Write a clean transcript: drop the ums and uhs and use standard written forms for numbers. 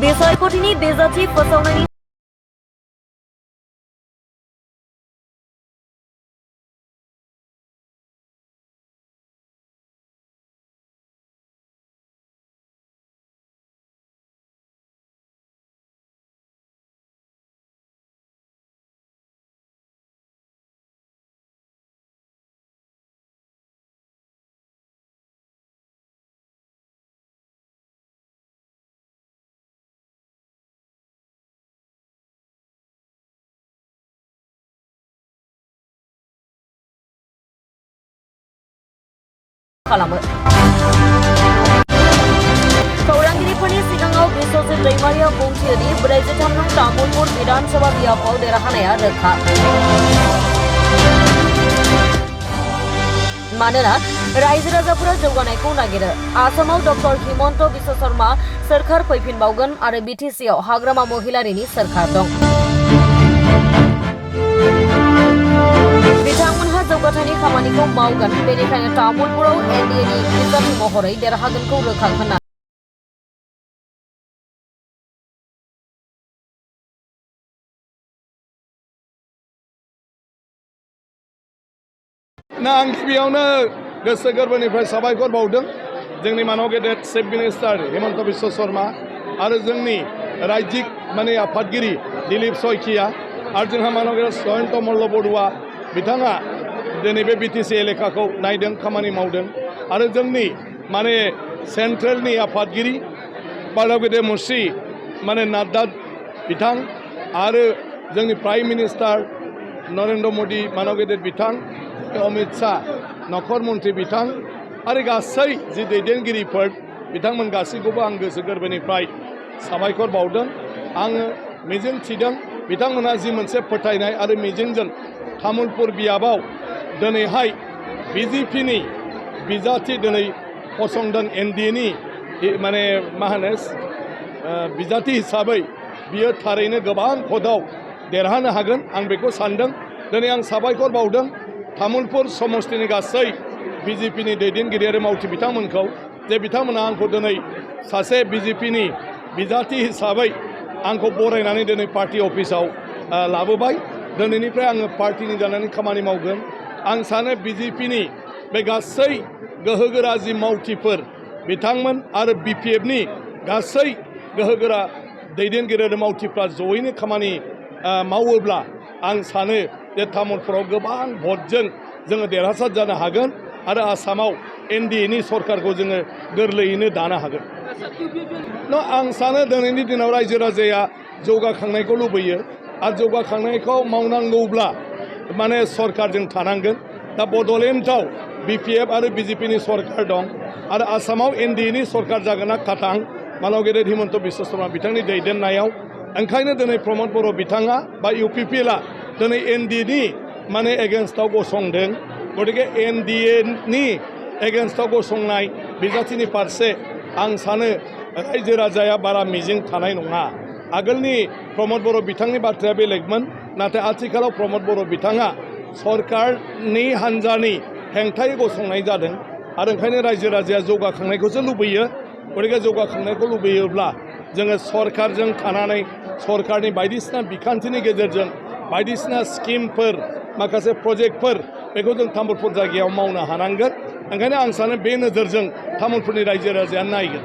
बिसायख'थिनि बेजाथि फोसावनायनि खालामो। खौरांगिरिफोरनि सिगाङाव बिस्वजित दैमारिया बुंथियोदि 43 नं तामुलपुर विधानसभा बियाबाव देरहानाया रोखा। मानोना रायजो राजाफोरा जौगानायखौ नागिरो। आसामाव डक्टर हिमन्त बिश्व शर्मा सोरखार फैफिनबावगोन आरो बिटिसिआव हाग्रामा महिलारिनि सोरखार दं। बिथांमोनहा जौगाथायनि खामानिखौ मावगोन, बेनिखायनो तामुलपुराव एनडिएनि बिजाथि महरै देरहागोनखौ रोखा होनना आं गिबियावनो गोसो गोरबोनिफ्राय साबायखर बावदों जोंनि मानव गेदेर चिफ मिनिस्टार हिमन्त बिश्व शर्मा आरो जोंनि रायजिक आफादगिरि दिलीप शइकिया आरो जोंहा मानव गेदेर जयन्त मल्ल बरुवा बिथाङा दिनै बे बिटिसि एलेकाखौ नायदों, खामानि मावदों आरो जोंनि सेन्ट्रेलनि आफादगिरि मानव गेदेर मुस्रि नाड्डा बिथां आरो जोंनि प्राइम मिनिस्टार नरेन्द्र मोदी मानव गेदेर बिथां अमित शाह नखर मन्त्रि बिथां आरो गासै जि दैदेनगिरिफोर बिथांमोन गासैखौबो आं गोसो गोरबोनिफ्राय साबायखर बावदों। आङो मिजिं थिदों बिथांमोनहा जि मोनसे फोथायनाय आरो मिजिंजों तामुलपुर बियाबाव दिनैहाय बिजेपिनि बिजाथि दिनै फसंदों एनडिएनि बिजाथि हिसाबै बियो थारैनो गोबां भटआव देरहानो हागोन आं बेखौ सानदों। दिनै आं साबायखर बावदों तामुलपुर समस्तिनि गासै बिजेपिनि दैदेनगिरि आरो मावथि बिथांमोनखौ जे बिथांमोना आंखौ दिनै सासे बिजेपिनि बिजाथि हिसाबै आंखौ बरायनानै दिनै पार्टी अफिसाव लाबोबाय। दिनैनिफ्राय आङो पार्टीनि जानानै खामानि मावगोन। आं सानो बिजेपिनि बे गासै गोहोगोरा जि मावथिफोर बिथांमोन आरो बिपिएफनि गासै गोहोगोरा दैदेनगिरि आरो मावथिफ्रा जयैनो खामानि मावोब्ला आं सानो जे तामुलपुराव गोबां भटजों जोङो देरहासार जानो हागोन आरो आसामाव एनडिएनि सरकारखौ जोङो गोरलैयैनो दानो हागोन। आं सानो दिनैनि दिनाव रायजो राजाया जौगाखांनायखौ लुबैयो आरो जौगाखांनायखौ मावनांगौब्ला सरकारजों थानांगोन। दा बड'लेण्डआव बिपिएफ आरो बिजेपिनि सरकार दं आरो आसामाव एनडिएनि सरकार जागोन ना खाथां मानव गेदेर हिमन्त बिश्व शर्मा बिथांनि दैदेननायाव। ओंखायनो दिनै प्रमद बर' बिथाङा बा इउपिपिएलआ दिनै एनडिएनि एगेन्स्टआव गसंदों। गतिके एनडिएनि एगेन्स्टआव गसंनाय बिजाथिनि फारसे आं सानो रायजो राजाया बारा मिजिं थानाय नङा। आगोलनि प्रमद बर' बिथांनि बाथ्राया बेलेगमोन, नाथाय आथिखालाव प्रमद बर' बिथाङा सरकारनि हान्जानि हेंथायै गसंनाय जादों आरो ओंखायनो रायजो राजाया जौगाखांनायखौसो लुबैयो। गतिके जौगाखांनायखौ लुबैयोब्ला जोङो सरकारजों थानानै सरकारनि बायदिसिना बिखान्थिनि गेजेरजों बायदिसिना स्किमफोर माखासे प्रजेक्टफोर बेखौ जों तामुलपुर जायगायाव मावनो हानांगोन। ओंखायनो आं सानो बे नोजोरजों तामुलपुरनि रायजो राजाया नायगोन।